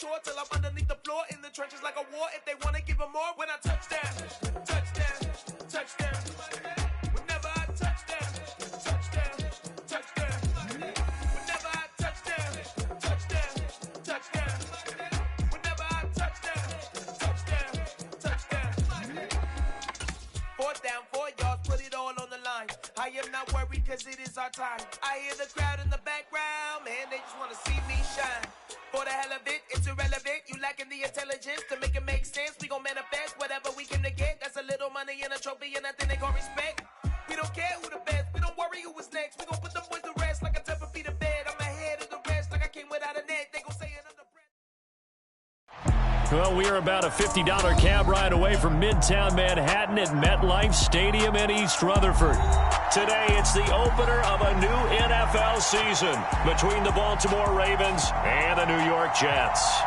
soar till I'm underneath the floor in the trenches like a war. If they want to give them more, when I touch down, touchdown, touchdown. Whenever I touch down, touchdown, touchdown. Whenever I touch down, touchdown, touchdown. Whenever I touch down, touchdown, touchdown. 4th down, 4 yards, put it all on the line. I am not worried cause it is our time. I hear the crowd in the background, man, they just want to see me shine. For the hell of it, it's irrelevant. You lacking the intelligence to make it make sense. We gon' manifest whatever we came to get. That's a little money and a trophy and nothing they call respect. We don't care who the best, we don't worry who was next. We gon' put the boys to rest like a temper feet of bed. I'm ahead of the rest like I came without a net. They gon' say it under breath. Well, we are about a $50 cab ride away from Midtown Manhattan at MetLife Stadium in East Rutherford. Today, it's the opener of a new NFL season between the Baltimore Ravens and the New York Jets.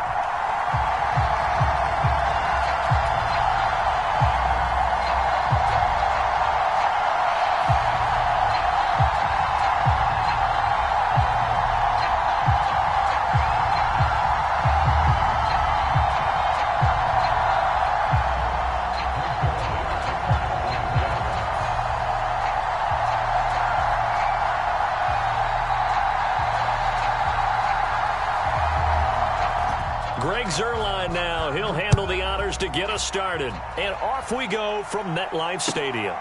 Zerline now. He'll handle the honors to get us started. And off we go from MetLife Stadium.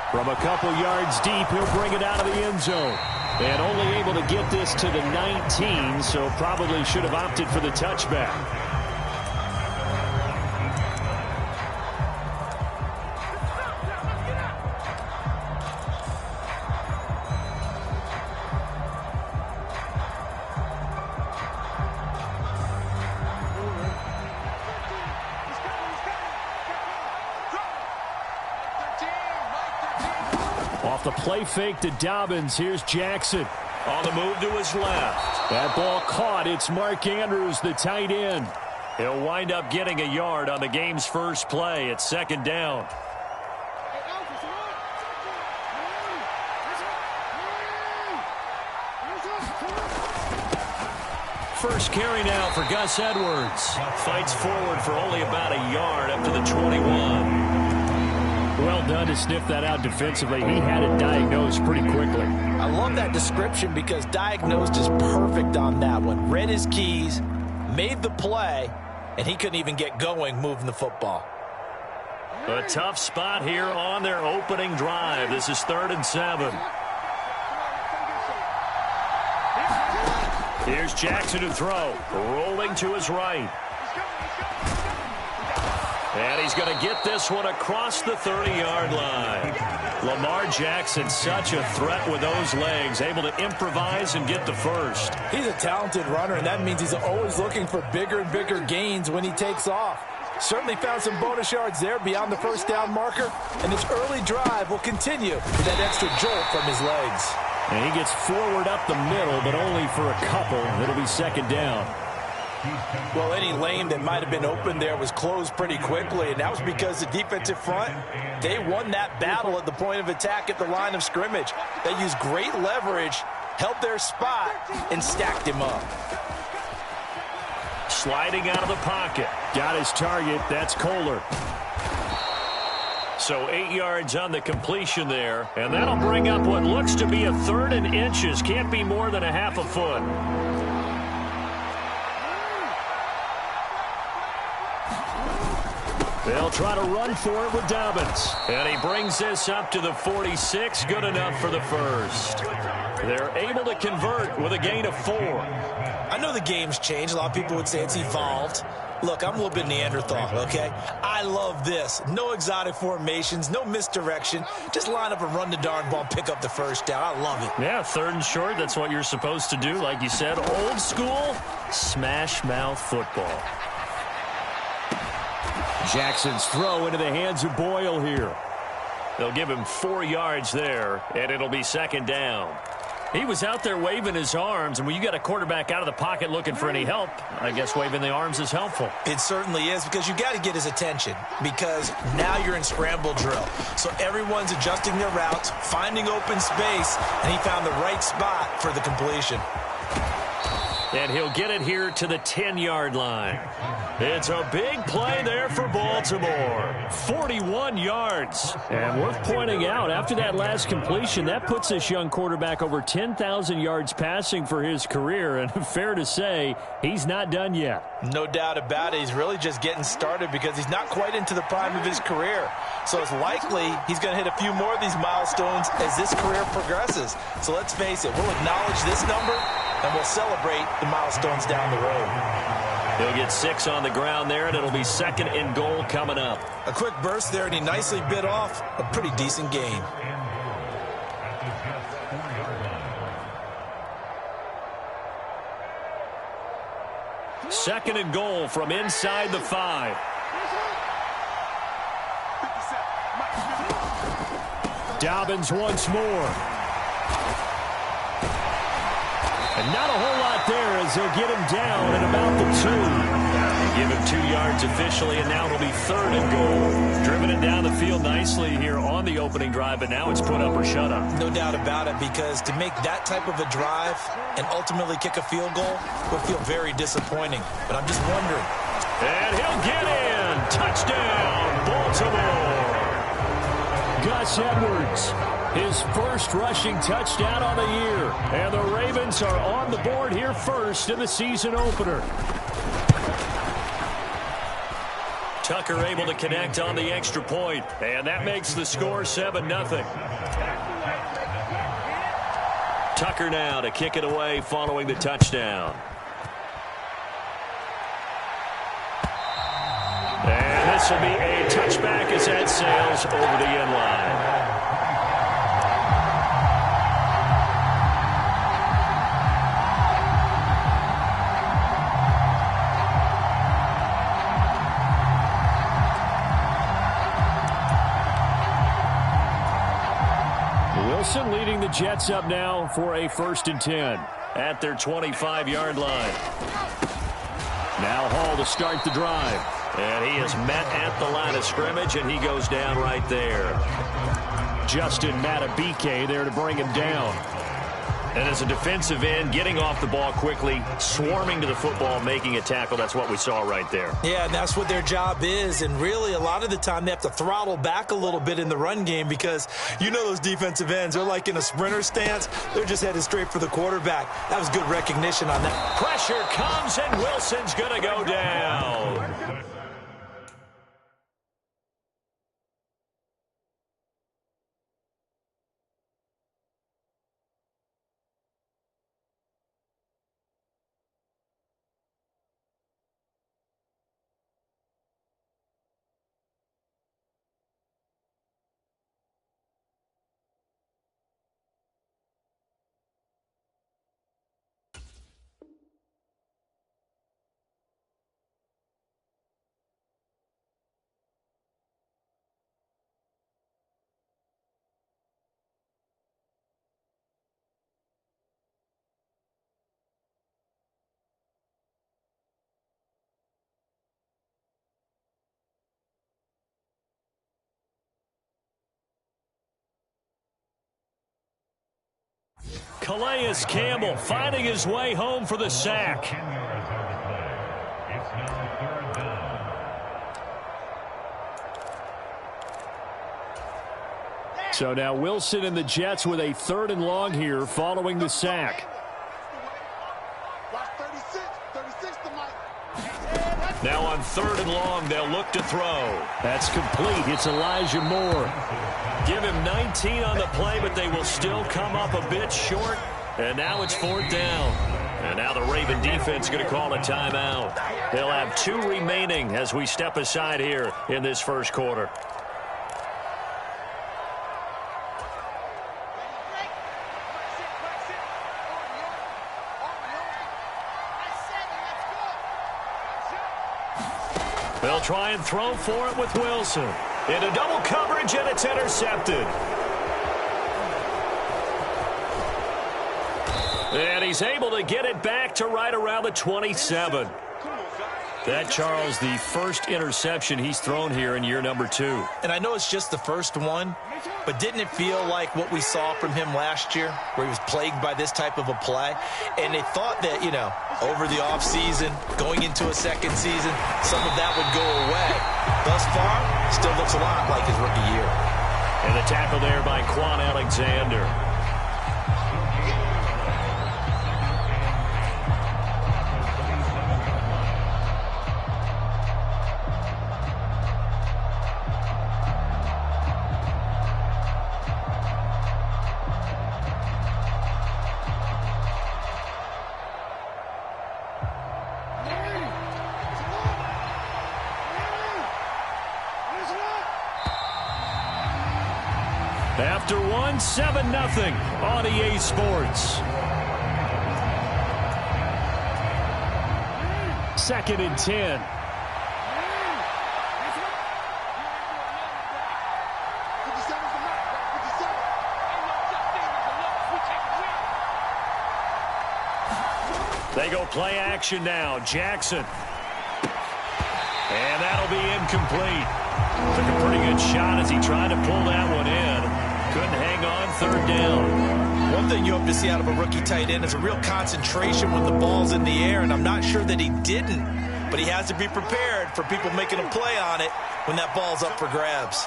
From a couple yards deep, he'll bring it out of the end zone. And only able to get this to the 19, so probably should have opted for the touchback. The play fake to Dobbins. Here's Jackson. On the move to his left. That ball caught. It's Mark Andrews, the tight end. He'll wind up getting a yard on the game's first play. It's 2nd down. First carry now for Gus Edwards. Fights forward for only about a yard up to the 21. Well done to sniff that out defensively. He had it diagnosed pretty quickly. I love that description because diagnosed is perfect on that one. Read his keys, made the play, and he couldn't even get going moving the football. A tough spot here on their opening drive. This is 3rd and 7. Here's Jackson to throw. Rolling to his right. And he's going to get this one across the 30-yard line. Lamar Jackson, such a threat with those legs, able to improvise and get the first. He's a talented runner, and that means he's always looking for bigger and bigger gains when he takes off. Certainly found some bonus yards there beyond the first down marker, and this early drive will continue with that extra jolt from his legs. And he gets forward up the middle, but only for a couple. It'll be 2nd down. Well, any lane that might have been open there was closed pretty quickly, and that was because the defensive front, they won that battle at the point of attack at the line of scrimmage. They used great leverage, held their spot, and stacked him up. Sliding out of the pocket. Got his target. That's Kohler. So 8 yards on the completion there, and that'll bring up what looks to be a 3rd and inches. Can't be more than a half a foot. They'll try to run for it with Dobbins. And he brings this up to the 46. Good enough for the first. They're able to convert with a gain of 4. I know the game's changed. A lot of people would say it's evolved. Look, I'm a little bit Neanderthal, okay? I love this. No exotic formations, no misdirection. Just line up and run the darn ball, pick up the first down. I love it. Yeah, 3rd and short. That's what you're supposed to do. Like you said, old school, smash mouth football. Jackson's throw into the hands of Boyle here. They'll give him 4 yards there, and it'll be 2nd down. He was out there waving his arms, and when you got a quarterback out of the pocket looking for any help, I guess waving the arms is helpful. It certainly is, because you got to get his attention, because now you're in scramble drill. So everyone's adjusting their routes, finding open space, and he found the right spot for the completion. And he'll get it here to the 10-yard line. It's a big play there for Baltimore. 41 yards. And worth pointing out, after that last completion, that puts this young quarterback over 10,000 yards passing for his career. And fair to say, he's not done yet. No doubt about it. He's really just getting started because he's not quite into the prime of his career. So it's likely he's going to hit a few more of these milestones as this career progresses. So let's face it, we'll acknowledge this number and we'll celebrate the milestones down the road. He'll get 6 on the ground there, and it'll be 2nd and goal coming up. A quick burst there, and he nicely bit off a pretty decent gain. Second and goal from inside the 5. Dobbins once more. And not a whole lot there as he'll get him down at about the 2. Give him 2 yards officially, and now it'll be 3rd and goal. Driven it down the field nicely here on the opening drive, but now it's put up or shut up. No doubt about it, because to make that type of a drive and ultimately kick a field goal would feel very disappointing. But I'm just wondering. And he'll get in. Touchdown, Baltimore. Gus Edwards, his first rushing touchdown on the year. And the Ravens are on the board here first in the season opener. Tucker able to connect on the extra point, and that makes the score 7-0. Tucker now to kick it away following the touchdown. And this will be a touchback as that sails over the end line. Wilson leading the Jets up now for a 1st and 10 at their 25-yard line. Now Hall to start the drive. And he is met at the line of scrimmage, and he goes down right there. Justin Matabike there to bring him down. And as a defensive end, getting off the ball quickly, swarming to the football, making a tackle. That's what we saw right there. Yeah, and that's what their job is. And really, a lot of the time, they have to throttle back a little bit in the run game because you know those defensive ends, they're like in a sprinter stance. They're just headed straight for the quarterback. That was good recognition on that. Pressure comes, and Wilson's going to go down. Calais Campbell finding his way home for the sack. So now Wilson and the Jets with a 3rd and long here following the sack. Now on 3rd and long, they'll look to throw. That's complete. It's Elijah Moore. Give him 19 on the play, but they will still come up a bit short. And now it's 4th down. And now the Raven defense going to call a timeout. They'll have 2 remaining as we step aside here in this first quarter. They'll try and throw for it with Wilson. Into double coverage, and it's intercepted. And he's able to get it back to right around the 27. That, Charles, the first interception he's thrown here in year number 2. And I know it's just the first one, but didn't it feel like what we saw from him last year, where he was plagued by this type of a play? And they thought that, you know, Over the offseason, going into a second season, some of that would go away. Thus far, still looks a lot like his rookie year. And the tackle there by Quan Alexander. After one, 7-0 on EA Sports. 2nd and 10. They go play action now. Jackson. And that'll be incomplete. Took a pretty good shot as he tried to pull that one in. Couldn't hang on, 3rd down. One thing you hope to see out of a rookie tight end is a real concentration when the ball's in the air, and I'm not sure that he didn't, but he has to be prepared for people making a play on it when that ball's up for grabs.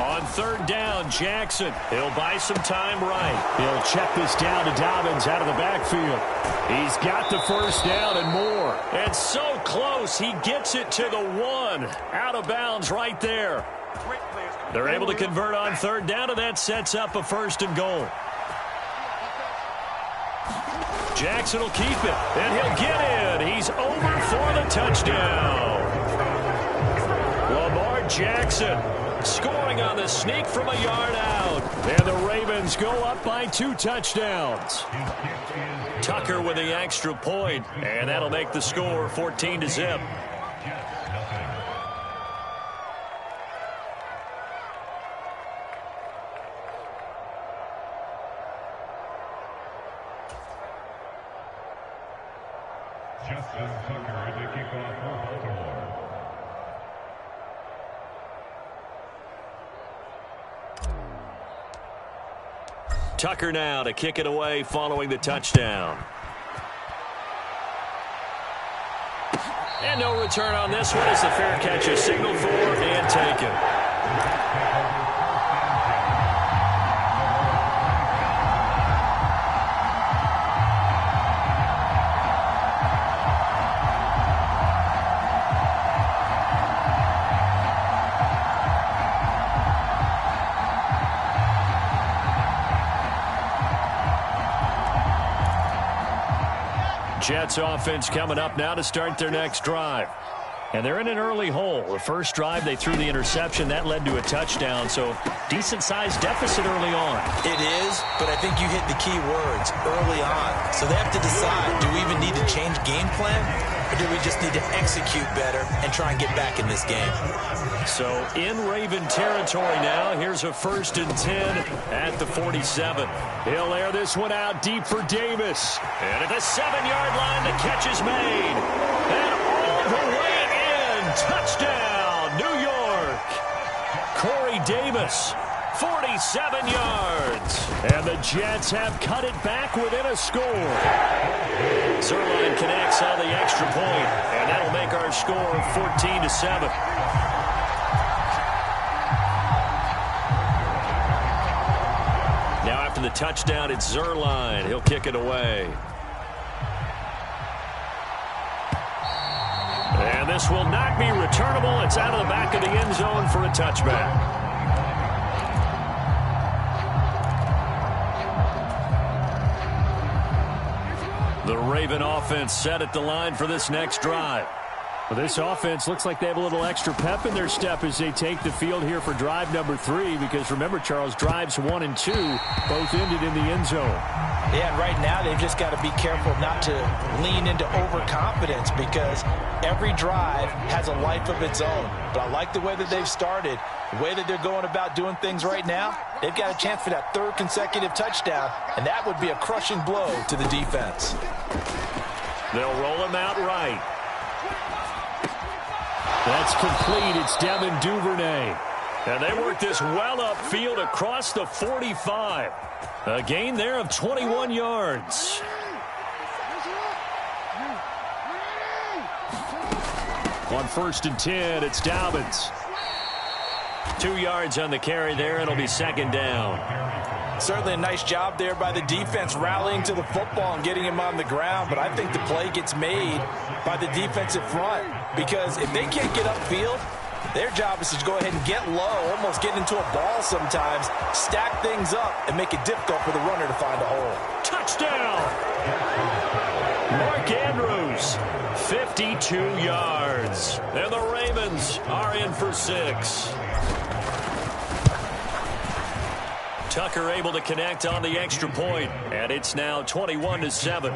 On 3rd down, Jackson. He'll buy some time right. He'll check this down to Dobbins out of the backfield. He's got the 1st down and more. And so close, he gets it to the 1. Out of bounds right there. They're able to convert on 3rd down, and that sets up a 1st and goal. Jackson will keep it, and he'll get in. He's over for the touchdown. Lamar Jackson scoring on the sneak from a yard out. And the Ravens go up by 2 touchdowns. Tucker with the extra point, and that'll make the score 14-0. Justin Tucker to kick off for Baltimore. Tucker now to kick it away following the touchdown. And no return on this one as the fair catch is signaled for and taken. Jets offense coming up now to start their next drive. And they're in an early hole. The first drive, they threw the interception. That led to a touchdown, so decent-sized deficit early on. It is, but I think you hit the key words, early on. So they have to decide, do we even need to change game plan, or do we just need to execute better and try and get back in this game? So in Raven territory now, here's a 1st and 10 at the 47. He'll air this one out deep for Davis. And at the 7-yard line, the catch is made. And all the way in, touchdown, New York. Corey Davis, 47 yards. And the Jets have cut it back within a score. Zerline connects on the extra point, and that'll make our score 14-7. Now after the touchdown, it's Zerline. He'll kick it away. And this will not be returnable. It's out of the back of the end zone for a touchback. The Raven offense set at the line for this next drive. Well, this offense looks like they have a little extra pep in their step as they take the field here for drive number 3, because remember, Charles, drives 1 and 2 both ended in the end zone. Yeah, and right now they've just got to be careful not to lean into overconfidence, because every drive has a life of its own. But I like the way that they've started, the way that they're going about doing things right now. They've got a chance for that 3rd consecutive touchdown, and that would be a crushing blow to the defense. They'll roll him out right. That's complete. It's Devin Duvernay. And they work this well upfield across the 45. A gain there of 21 yards. On 1st and 10, it's Dobbins. 2 yards on the carry there. It'll be 2nd down. Certainly a nice job there by the defense rallying to the football and getting him on the ground, but I think the play gets made by the defensive front because if they can't get upfield, their job is to go ahead and get low, almost get into a ball sometimes, stack things up, and make it difficult for the runner to find a hole. Touchdown! Mark Andrews, 52 yards. And the Ravens are in for 6. Tucker able to connect on the extra point, and it's now 21-7.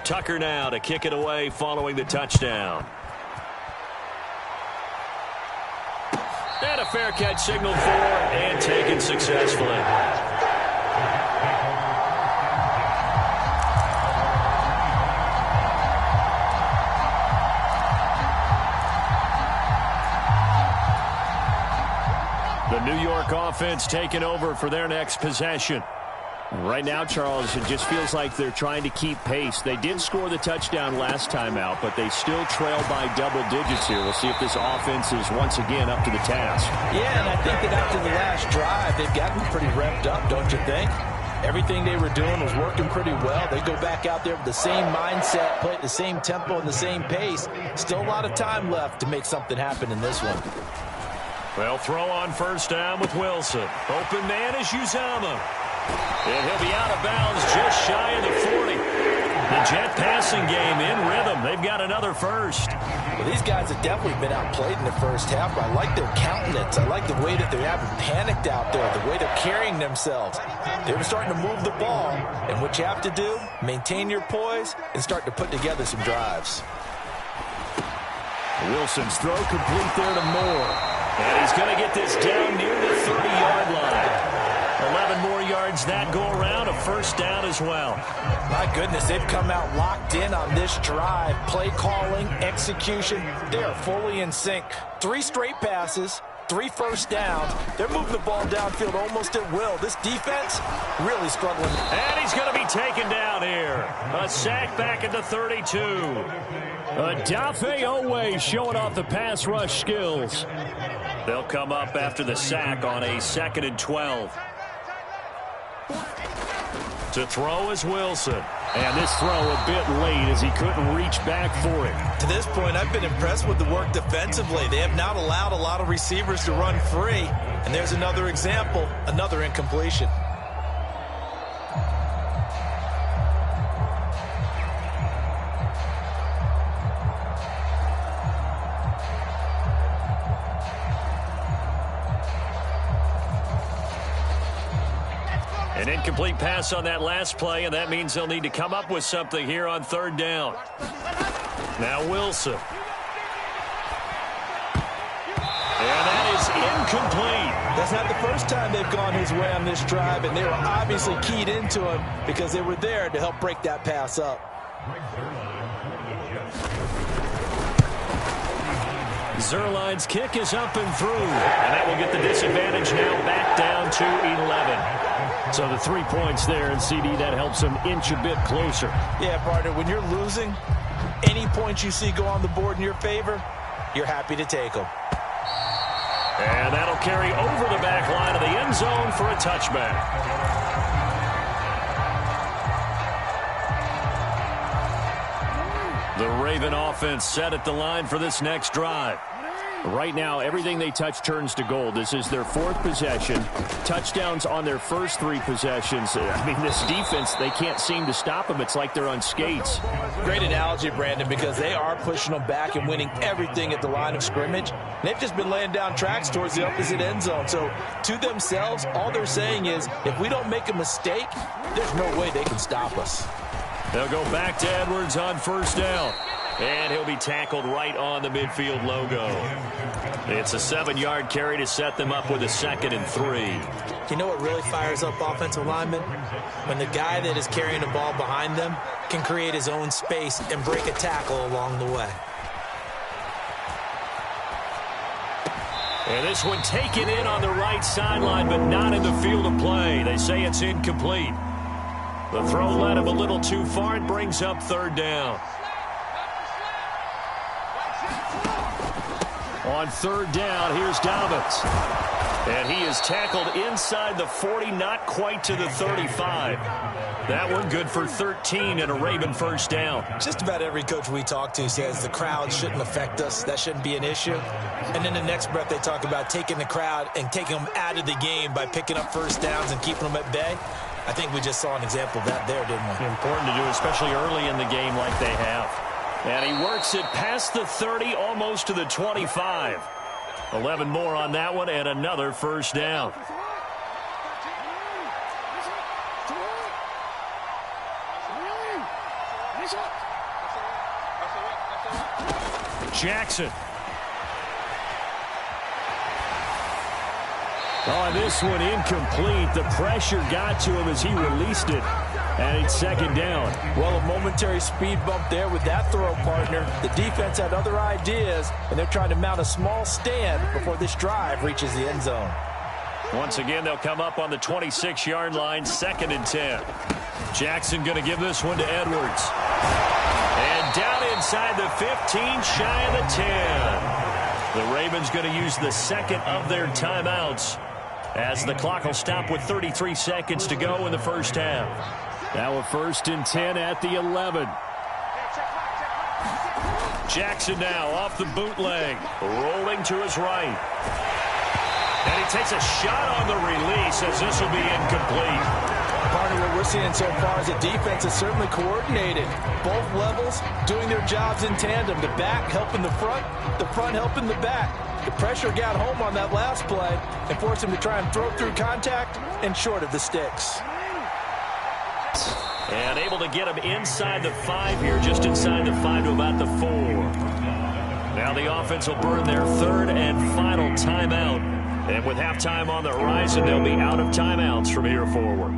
Tucker now to kick it away following the touchdown. And a fair catch signaled for and taken successfully. The New York offense taking over for their next possession. Right now, Charles, it just feels like they're trying to keep pace. They did score the touchdown last time out, but they still trail by double digits here. We'll see if this offense is once again up to the task. Yeah, and I think that after the last drive, they've gotten pretty revved up, don't you think? Everything they were doing was working pretty well. They go back out there with the same mindset, play at the same tempo and the same pace. Still a lot of time left to make something happen in this one. Well, throw on 1st down with Wilson. Open man is Uzama. And he'll be out of bounds just shy of the 40. The Jet passing game in rhythm. They've got another first. Well, these guys have definitely been outplayed in the first half, but I like their countenance. I like the way that they haven't panicked out there, the way they're carrying themselves. They were starting to move the ball, and what you have to do, maintain your poise and start to put together some drives. Wilson's throw complete there to Moore. And he's going to get this down near the 30-yard line. 11 more yards that go around, a 1st down as well. My goodness, they've come out locked in on this drive. Play calling, execution, they are fully in sync. 3 straight passes, 3 first downs. They're moving the ball downfield almost at will. This defense really struggling. And he's going to be taken down here. A sack back at the 32. Adafe Owe showing off the pass rush skills. They'll come up after the sack on a 2nd and 12. To throw is Wilson. And this throw a bit late as he couldn't reach back for it. To this point, I've been impressed with the work defensively. They have not allowed a lot of receivers to run free. And there's another example, another incompletion. An incomplete pass on that last play, and that means they'll need to come up with something here on 3rd down. Now Wilson. And that is incomplete. That's not the first time they've gone his way on this drive, and they were obviously keyed into him because they were there to help break that pass up. Zerline's kick is up and through, and that will get the disadvantage now back down to 11. So the 3 points there, and CD, that helps them inch a bit closer. Yeah, partner, when you're losing, any points you see go on the board in your favor, you're happy to take them. And that'll carry over the back line of the end zone for a touchback. The Raven offense set at the line for this next drive. Right now, everything they touch turns to gold. This is their 4th possession. Touchdowns on their first 3 possessions. I mean, this defense, they can't seem to stop them. It's like they're on skates. Great analogy, Brandon, because they are pushing them back and winning everything at the line of scrimmage. They've just been laying down tracks towards the opposite end zone. So, to themselves, all they're saying is, if we don't make a mistake, there's no way they can stop us. They'll go back to Edwards on 1st down. And he'll be tackled right on the midfield logo. It's a 7-yard carry to set them up with a 2nd and 3. You know what really fires up offensive linemen? When the guy that is carrying the ball behind them can create his own space and break a tackle along the way. And this one taken in on the right sideline, but not in the field of play. They say it's incomplete. The throw led him a little too far. It brings up third down. On third down, here's Dobbins. And he is tackled inside the 40, not quite to the 35. That one good for 13 and a Raven first down. Just about every coach we talk to says the crowd shouldn't affect us. That shouldn't be an issue. And then the next breath they talk about taking the crowd and taking them out of the game by picking up first downs and keeping them at bay. I think we just saw an example of that there, didn't we? Important to do, especially early in the game like they have. And he works it past the 30, almost to the 25. 11 more on that one, and another first down. Jackson. On this one, incomplete. The pressure got to him as he released it. And it's second down. Well, a momentary speed bump there with that throw, partner. The defense had other ideas, and they're trying to mount a small stand before this drive reaches the end zone. Once again, they'll come up on the 26-yard line, 2nd and 10. Jackson going to give this one to Edwards. And down inside the 15, shy of the 10. The Ravens going to use the second of their timeouts as the clock will stop with 33 seconds to go in the first half. Now a 1st and 10 at the 11. Jackson now off the bootleg, rolling to his right. And he takes a shot on the release as this will be incomplete. Partner, what we're seeing so far is the defense is certainly coordinated. Both levels doing their jobs in tandem. The back helping the front helping the back. The pressure got home on that last play and forced him to try and throw through contact and short of the sticks. And able to get him inside the 5 here, just inside the 5 to about the 4. Now the offense will burn their 3rd and final timeout. And with halftime on the horizon, they'll be out of timeouts from here forward.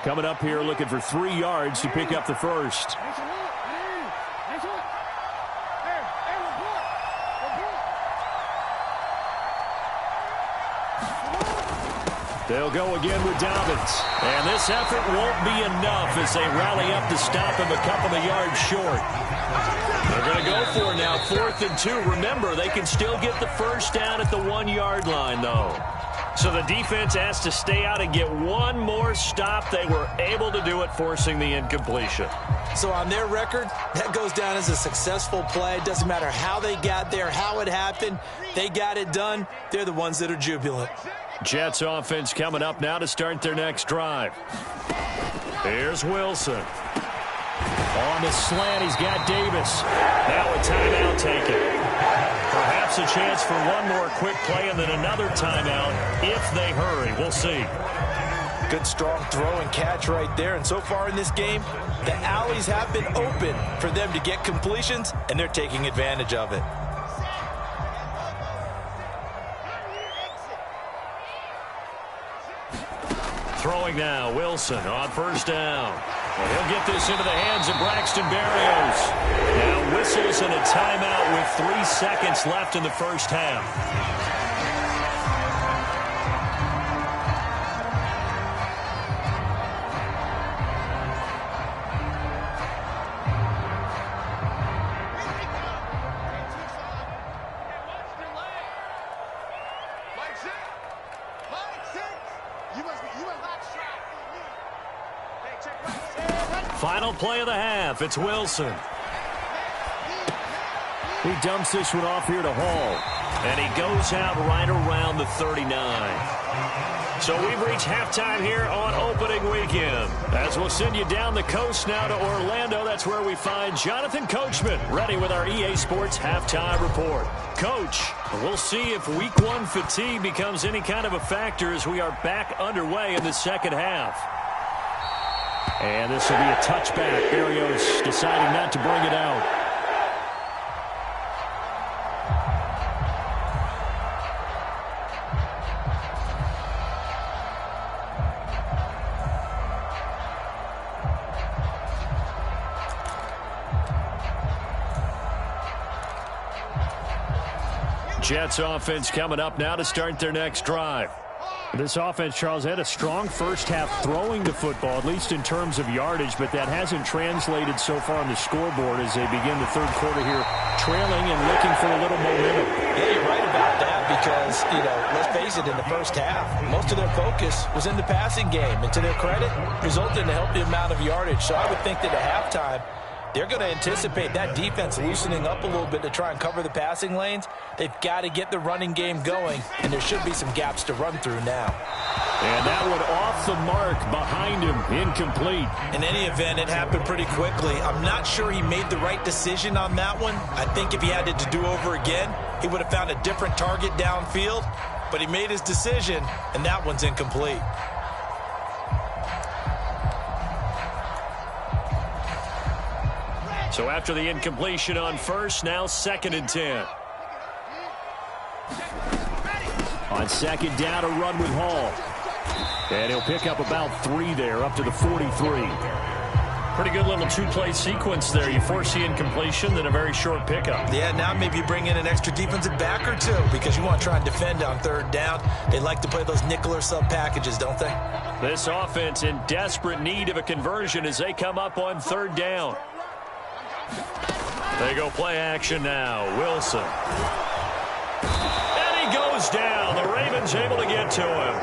Coming up here looking for 3 yards to pick up the first. They'll go again with Dobbins. And this effort won't be enough as they rally up to stop him a couple of yards short. They're going to go for it now, 4th and 2. Remember, they can still get the first down at the 1-yard line, though. So the defense has to stay out and get one more stop. They were able to do it, forcing the incompletion. So on their record, that goes down as a successful play. It doesn't matter how they got there, how it happened. They got it done. They're the ones that are jubilant. Jets offense coming up now to start their next drive. Here's Wilson. On the slant, he's got Davis. Now a timeout taken. Perhaps a chance for one more quick play and then another timeout if they hurry. We'll see. Good strong throw and catch right there. And so far in this game, the alleys have been open for them to get completions, and they're taking advantage of it. Throwing now, Wilson on first down. Well, he'll get this into the hands of Braxton Berrios. Now whistles and a timeout with 3 seconds left in the first half. Final play of the half. It's Wilson. He dumps this one off here to Hall. And he goes out right around the 39. So we've reached halftime here on opening weekend. As we'll send you down the coast now to Orlando, that's where we find Jonathan Coachman ready with our EA Sports halftime report. Coach, we'll see if week 1 fatigue becomes any kind of a factor as we are back underway in the second half. And this will be a touchback. Berrios deciding not to bring it out. Jets offense coming up now to start their next drive. This offense, Charles, had a strong first half throwing the football, at least in terms of yardage, but that hasn't translated so far on the scoreboard as they begin the third quarter here, trailing and looking for a little momentum. Yeah, you're right about that because, let's face it, in the first half, most of their focus was in the passing game. And to their credit, resulted in a healthy amount of yardage. So I would think that at halftime, they're going to anticipate that defense loosening up a little bit to try and cover the passing lanes. They've got to get the running game going, and there should be some gaps to run through now. And that one off the mark behind him, incomplete. In any event, it happened pretty quickly. I'm not sure he made the right decision on that one. I think if he had it to do over again, he would have found a different target downfield. But he made his decision, and that one's incomplete. So after the incompletion on first, now 2nd and 10. On second down, a run with Hall. And he'll pick up about 3 there, up to the 43. Pretty good little two-play sequence there. You force the incompletion, then a very short pickup. Yeah, now maybe you bring in an extra defensive back or two because you want to try and defend on third down. They like to play those nickel or sub packages, don't they? This offense in desperate need of a conversion as they come up on third down. They go play action now. Wilson. And he goes down. The Ravens able to get to him.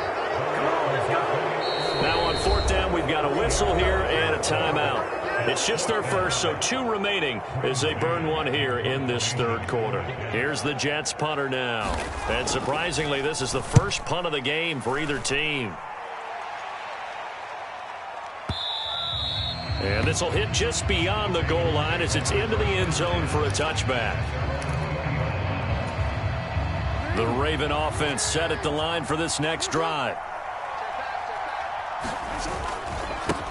Now on fourth down, we've got a whistle here and a timeout. It's just their first, so 2 remaining as they burn one here in this third quarter. Here's the Jets punter now. And surprisingly, this is the first punt of the game for either team. And this will hit just beyond the goal line as it's into the end zone for a touchback. The Raven offense set at the line for this next drive.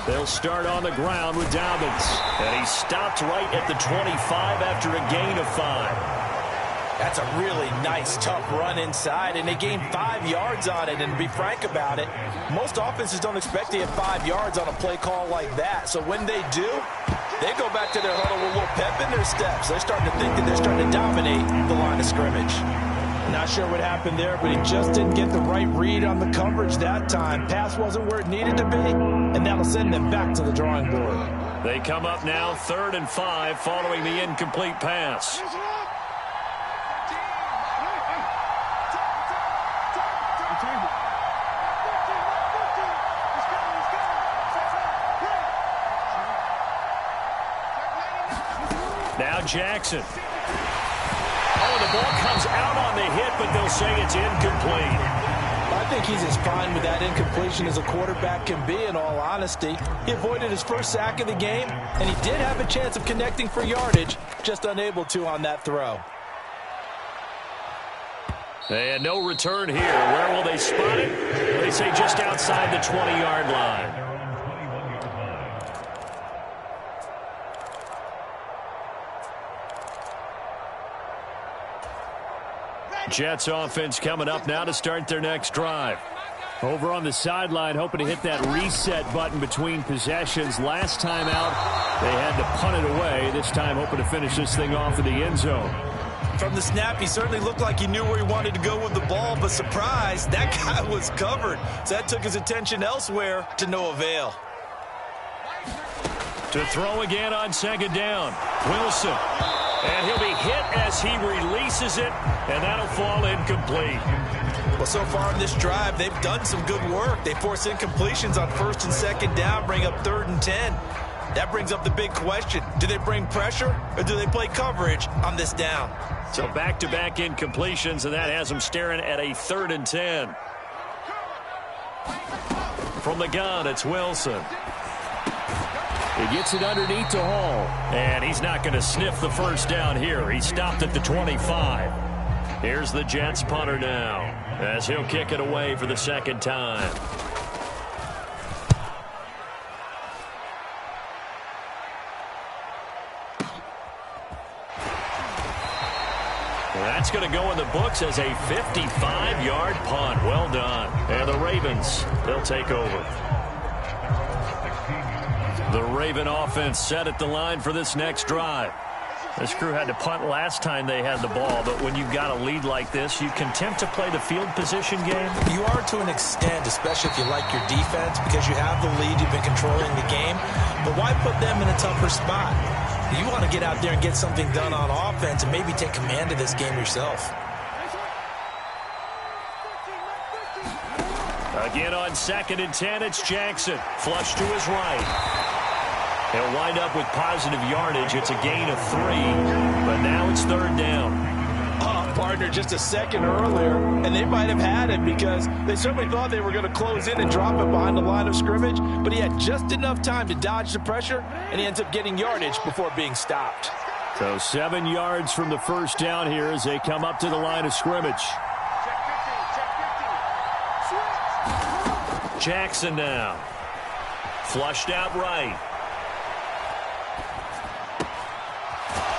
They'll start on the ground with Dobbins. And he stopped right at the 25 after a gain of 5. That's a really nice, tough run inside, and they gained 5 yards on it. And to be frank about it, most offenses don't expect to get 5 yards on a play call like that. So when they do, they go back to their huddle with a little pep in their steps. They're starting to think that they're starting to dominate the line of scrimmage. Not sure what happened there, but he just didn't get the right read on the coverage that time. Pass wasn't where it needed to be, and that'll send them back to the drawing board. They come up now 3rd and 5 following the incomplete pass. Now Jackson. Oh, the ball comes out on the hit, but they'll say it's incomplete. I think he's as fine with that incompletion as a quarterback can be, in all honesty. He avoided his first sack of the game, and he did have a chance of connecting for yardage, just unable to on that throw. And no return here. Where will they spot it? They say just outside the 20-yard line. Jets offense coming up now to start their next drive. Over on the sideline, hoping to hit that reset button between possessions. Last time out, they had to punt it away. This time, hoping to finish this thing off in the end zone. From the snap, he certainly looked like he knew where he wanted to go with the ball, but surprise, that guy was covered. So that took his attention elsewhere to no avail. To throw again on second down. Wilson. And he'll be hit as he releases it, and that'll fall incomplete. Well, so far in this drive, they've done some good work. They force incompletions on 1st and 2nd down, bring up 3rd and 10. That brings up the big question. Do they bring pressure, or do they play coverage on this down? So back-to-back incompletions, and that has them staring at a 3rd and 10. From the gun, it's Wilson. He gets it underneath to Hall. And he's not going to sniff the first down here. He stopped at the 25. Here's the Jets punter now as he'll kick it away for the 2nd time. That's going to go in the books as a 55-yard punt. Well done. And the Ravens, they'll take over. The Raven offense set at the line for this next drive. This crew had to punt last time they had the ball, but when you've got a lead like this, you content to play the field position game? You are to an extent, especially if you like your defense, because you have the lead, you've been controlling the game. But why put them in a tougher spot? You want to get out there and get something done on offense and maybe take command of this game yourself. Again on 2nd and 10, it's Jackson. Flush to his right. He'll wind up with positive yardage. It's a gain of 3, but now it's 3rd down. Partner, just a second earlier, and they might have had it because they certainly thought they were going to close in and drop it behind the line of scrimmage, but he had just enough time to dodge the pressure, and he ends up getting yardage before being stopped. So 7 yards from the first down here as they come up to the line of scrimmage. Jackson now. Flushed out right.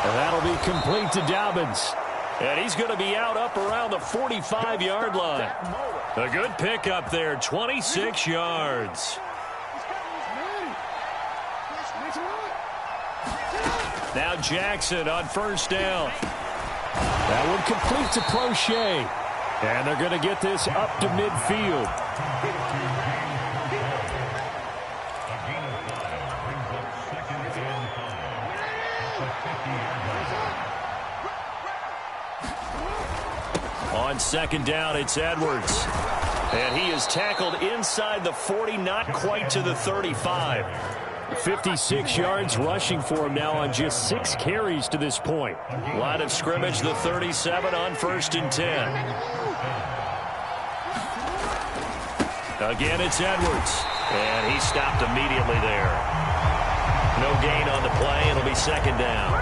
And that'll be complete to Dobbins. And he's going to be out up around the 45-yard line. A good pickup there, 26 yards. Now Jackson on 1st down. That one complete to Crochet. And they're going to get this up to midfield. On 2nd down, it's Edwards. And he is tackled inside the 40, not quite to the 35. 56 yards rushing for him now on just 6 carries to this point. Line of scrimmage, the 37 on 1st and 10. Again, it's Edwards. And he stopped immediately there. No gain on the play. It'll be 2nd down.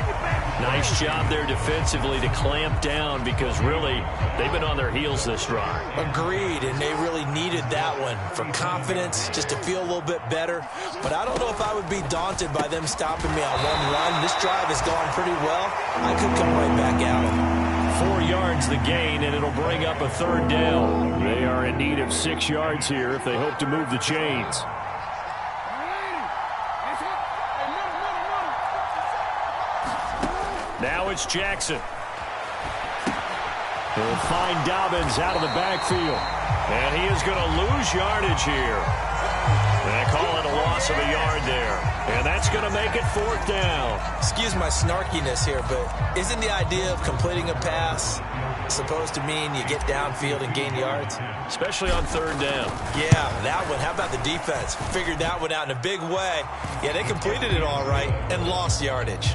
Nice job there defensively to clamp down because really they've been on their heels this drive. Agreed, and they really needed that one for confidence, just to feel a little bit better. But I don't know if I would be daunted by them stopping me on one run. This drive has gone pretty well. I could come right back at them. 4 yards the gain, and it'll bring up a 3rd down. They are in need of 6 yards here if they hope to move the chains. Now it's Jackson. He'll find Dobbins out of the backfield. And he is going to lose yardage here. They call it a loss of a yard there. And that's going to make it 4th down. Excuse my snarkiness here, but isn't the idea of completing a pass supposed to mean you get downfield and gain yards? Especially on 3rd down. Yeah, that one. How about the defense? Figured that one out in a big way. Yeah, they completed it all right and lost yardage.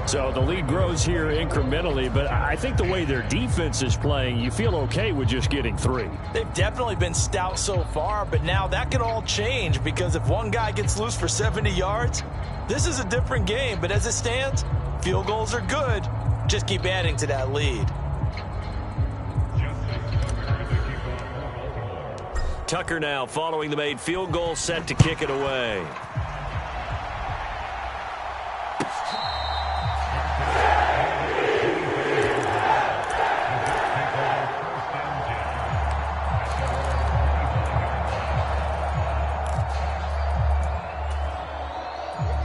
So the lead grows here incrementally, but I think the way their defense is playing, you feel okay with just getting 3. They've definitely been stout so far, but now that could all change because if one guy gets loose for 70 yards, this is a different game. But as it stands, field goals are good. Just keep adding to that lead. Tucker now following the made field goal, set to kick it away.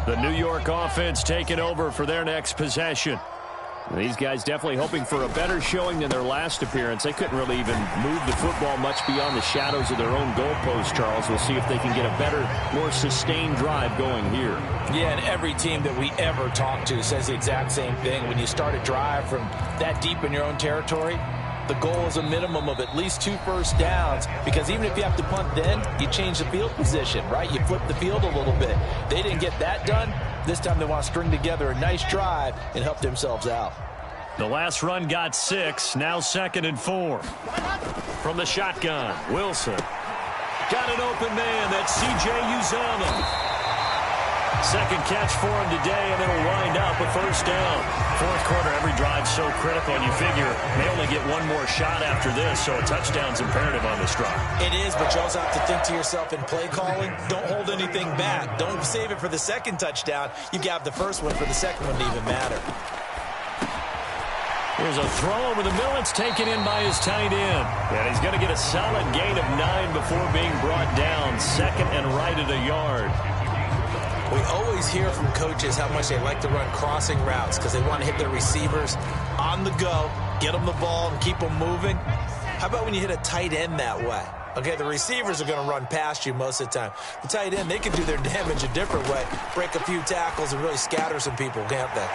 The New York offense taking over for their next possession. These guys definitely hoping for a better showing than their last appearance. They couldn't really even move the football much beyond the shadows of their own goalpost, Charles. We'll see if they can get a better, more sustained drive going here. Yeah, and every team that we ever talk to says the exact same thing. When you start a drive from that deep in your own territory, the goal is a minimum of at least 2 first downs, because even if you have to punt then, you change the field position, right? You flip the field a little bit. They didn't get that done. This time they want to string together a nice drive and help themselves out. The last run got 6. Now 2nd and 4. From the shotgun, Wilson. Got an open man. That's C.J. Uzomah. Second catch for him today, and it'll wind up a 1st down. 4th quarter, every drive's so critical, and you figure they only get one more shot after this, so a touchdown's imperative on this drive. It is, but you also have to think to yourself in play calling, don't hold anything back. Don't save it for the second touchdown. You got the first one for the second one to even matter. Here's a throw over the middle. It's taken in by his tight end. And he's going to get a solid gain of 9 before being brought down. 2nd and right at a yard. We always hear from coaches how much they like to run crossing routes because they want to hit their receivers on the go, get them the ball, and keep them moving. How about when you hit a tight end that way? Okay, the receivers are going to run past you most of the time. The tight end, they can do their damage a different way, break a few tackles and really scatter some people, can't they?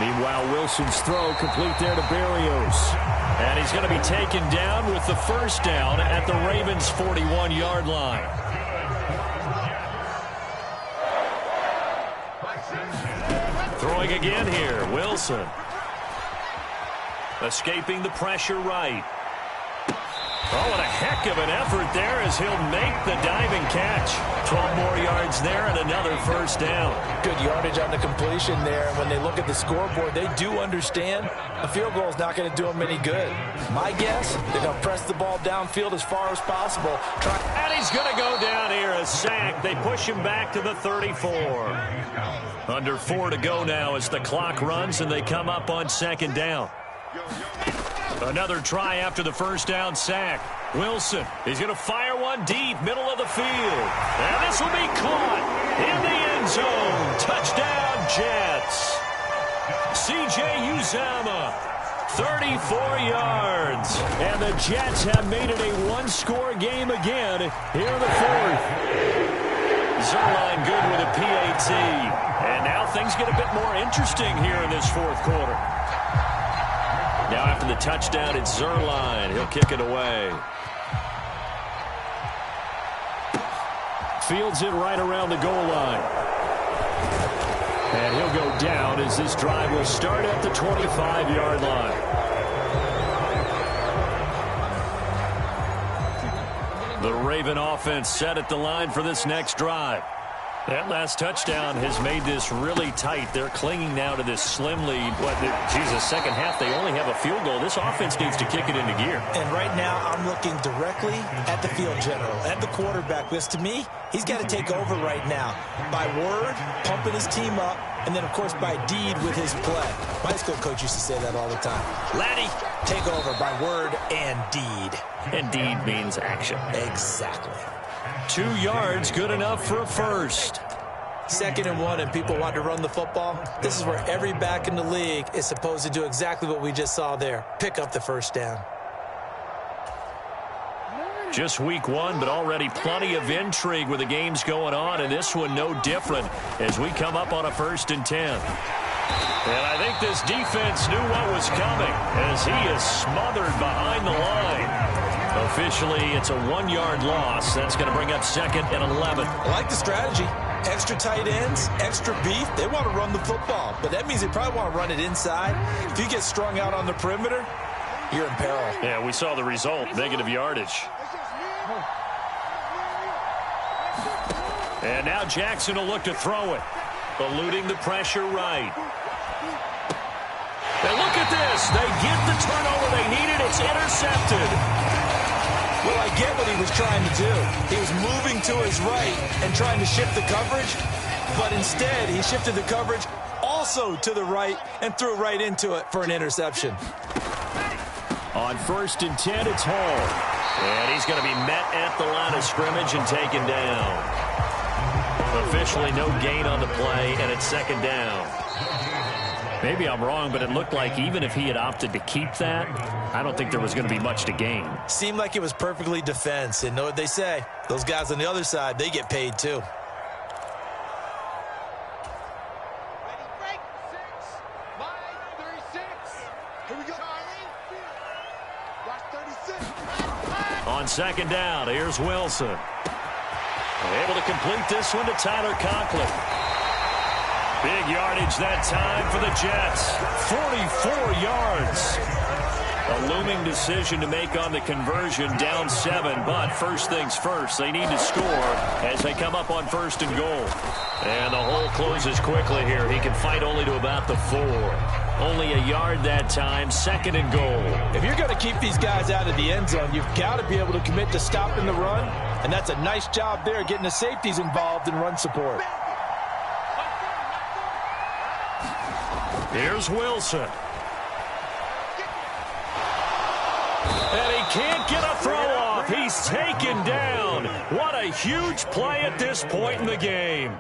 Meanwhile, Wilson's throw complete there to Berrios. And he's going to be taken down with the first down at the Ravens' 41-yard line. Throwing again here, Wilson. Escaping the pressure right. Oh, what a heck of an effort there as he'll make the diving catch. 12 more yards there and another first down. Good yardage on the completion there. And when they look at the scoreboard, they do understand a field goal is not going to do them any good. My guess, they're going to press the ball downfield as far as possible. And he's going to go down here, a sack. They push him back to the 34. Under 4 to go now as the clock runs and they come up on second down. Another try after the first down sack. Wilson, he's going to fire one deep, middle of the field. And this will be caught in the end zone. Touchdown, Jets. C.J. Uzomah, 34 yards. And the Jets have made it a one-score game again here in the fourth. Zerline good with a PAT. And now things get a bit more interesting here in this fourth quarter. Now after the touchdown, it's Zerline. He'll kick it away. Fields it right around the goal line. And he'll go down as this drive will start at the 25-yard line. The Raven offense set at the line for this next drive. That last touchdown has made this really tight. They're clinging now to this slim lead. Second half, they only have a field goal. This offense needs to kick it into gear. And right now, I'm looking directly at the field general, at the quarterback. Because to me, he's got to take over right now. By word, pumping his team up, and then, of course, by deed with his play. My high school coach used to say that all the time. Laddie, take over by word and deed. And deed means action. Exactly. 2 yards, good enough for a first. 2nd and 1, and people want to run the football. This is where every back in the league is supposed to do exactly what we just saw there. Pick up the first down. Just week 1, but already plenty of intrigue with the games going on, and this one no different as we come up on a 1st and 10. And I think this defense knew what was coming as he is smothered behind the line. Officially, it's a 1-yard loss. That's going to bring up 2nd and 11. I like the strategy. Extra tight ends, extra beef. They want to run the football, but that means they probably want to run it inside. If you get strung out on the perimeter, you're in peril. Yeah, we saw the result, negative yardage. And now Jackson will look to throw it. Eluding the pressure right. And look at this. They get the turnover they needed. It's intercepted. Well, I get what he was trying to do. He was moving to his right and trying to shift the coverage, but instead he shifted the coverage also to the right and threw right into it for an interception. On 1st and 10, it's Hall. And he's going to be met at the line of scrimmage and taken down. Officially no gain on the play, and it's 2nd down. Maybe I'm wrong, but it looked like even if he had opted to keep that, I don't think there was going to be much to gain. Seemed like it was perfectly defense, and know what they say. Those guys on the other side, they get paid too. On 2nd down, here's Wilson. Able to complete this one to Tyler Conklin. Big yardage that time for the Jets. 44 yards. A looming decision to make on the conversion, down 7. But first things first, they need to score as they come up on 1st and goal. And the hole closes quickly here. He can fight only to about the 4. Only a yard that time, 2nd and goal. If you're going to keep these guys out of the end zone, you've got to be able to commit to stopping the run. And that's a nice job there, getting the safeties involved in run support. Here's Wilson. And he can't get a throw off. He's taken down. What a huge play at this point in the game.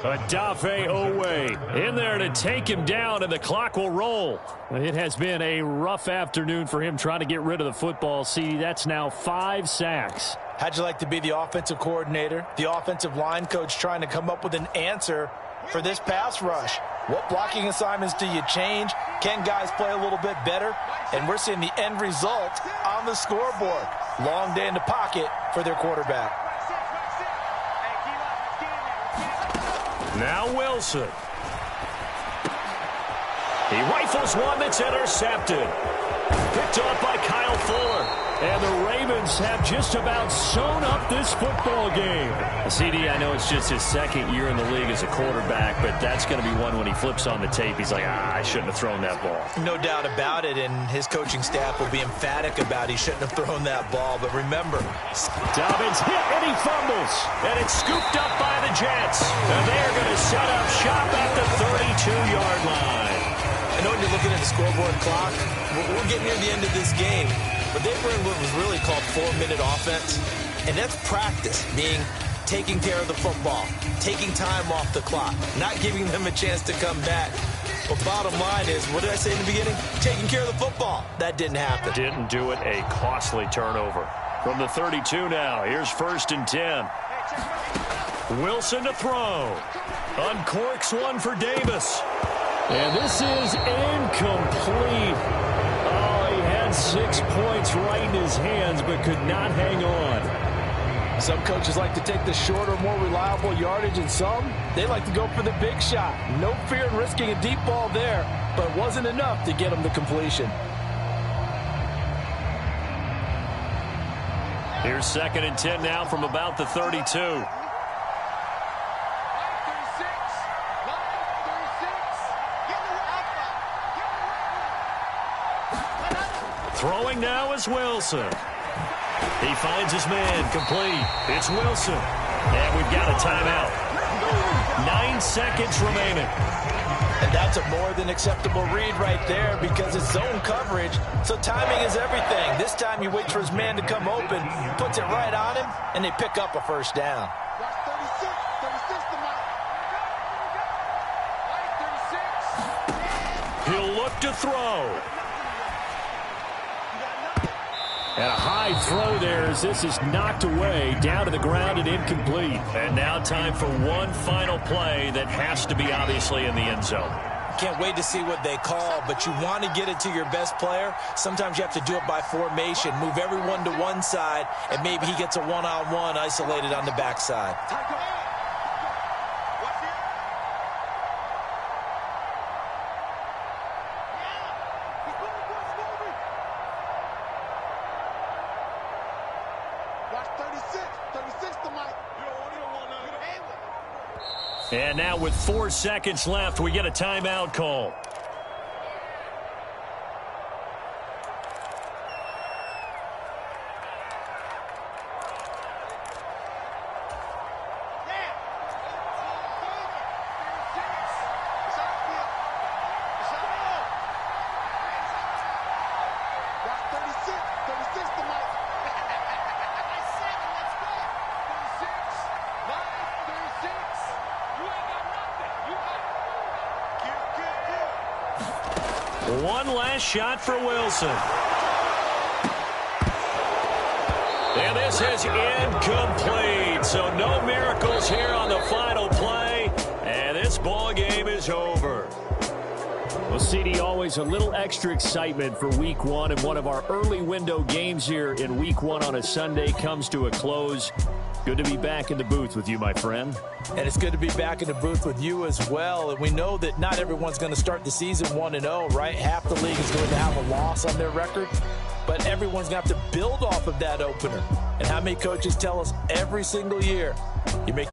Odafe Owe in there to take him down, and the clock will roll. It has been a rough afternoon for him trying to get rid of the football. See, that's now 5 sacks. How'd you like to be the offensive coordinator, the offensive line coach trying to come up with an answer for this pass rush? What blocking assignments do you change? Can guys play a little bit better? And we're seeing the end result on the scoreboard. Long day in the pocket for their quarterback. Now Wilson. He rifles one that's intercepted. Picked off by Kyle Fuller. And the Ravens have just about sewn up this football game. CD, I know it's just his second year in the league as a quarterback, but that's going to be one when he flips on the tape. He's like, I shouldn't have thrown that ball. No doubt about it, and his coaching staff will be emphatic about he shouldn't have thrown that ball. But remember, Dobbins hit and he fumbles. And it's scooped up by the Jets. And they are going to set up shop at the 32-yard line. I know when you're looking at the scoreboard clock, we're getting near the end of this game. But they were in what was really called 4-minute offense. And that's practice, being taking care of the football, taking time off the clock, not giving them a chance to come back. But bottom line is, what did I say in the beginning? Taking care of the football. That didn't happen. Didn't do it. A costly turnover. From the 32 now, here's 1st and 10. Wilson to throw. Uncorks one for Davis. And this is incomplete. 6 points right in his hands, but could not hang on. Some coaches like to take the shorter, more reliable yardage, and some, they like to go for the big shot. No fear in risking a deep ball there, but it wasn't enough to get him the completion. Here's 2nd and 10 now from about the 32. Throwing now is Wilson. He finds his man complete. It's Wilson. And we've got a timeout. 9 seconds remaining. And that's a more than acceptable read right there because it's zone coverage, so timing is everything. This time he waits for his man to come open, puts it right on him, and they pick up a 1st down. He'll look to throw. And a high throw there as this is knocked away, down to the ground and incomplete. And now time for one final play that has to be obviously in the end zone. Can't wait to see what they call, but you want to get it to your best player. Sometimes you have to do it by formation. Move everyone to one side, and maybe he gets a one-on-one isolated on the backside. And now with 4 seconds left, we get a timeout call. One last shot for Wilson. And this is incomplete. So no miracles here on the final play. And this ball game is over. Well, CD, always a little extra excitement for Week 1. And one of our early window games here in Week 1 on a Sunday comes to a close. Good to be back in the booth with you, my friend. And it's good to be back in the booth with you as well. And we know that not everyone's going to start the season 1-0, right? Half the league is going to have a loss on their record. But everyone's going to have to build off of that opener. And how many coaches tell us every single year, you make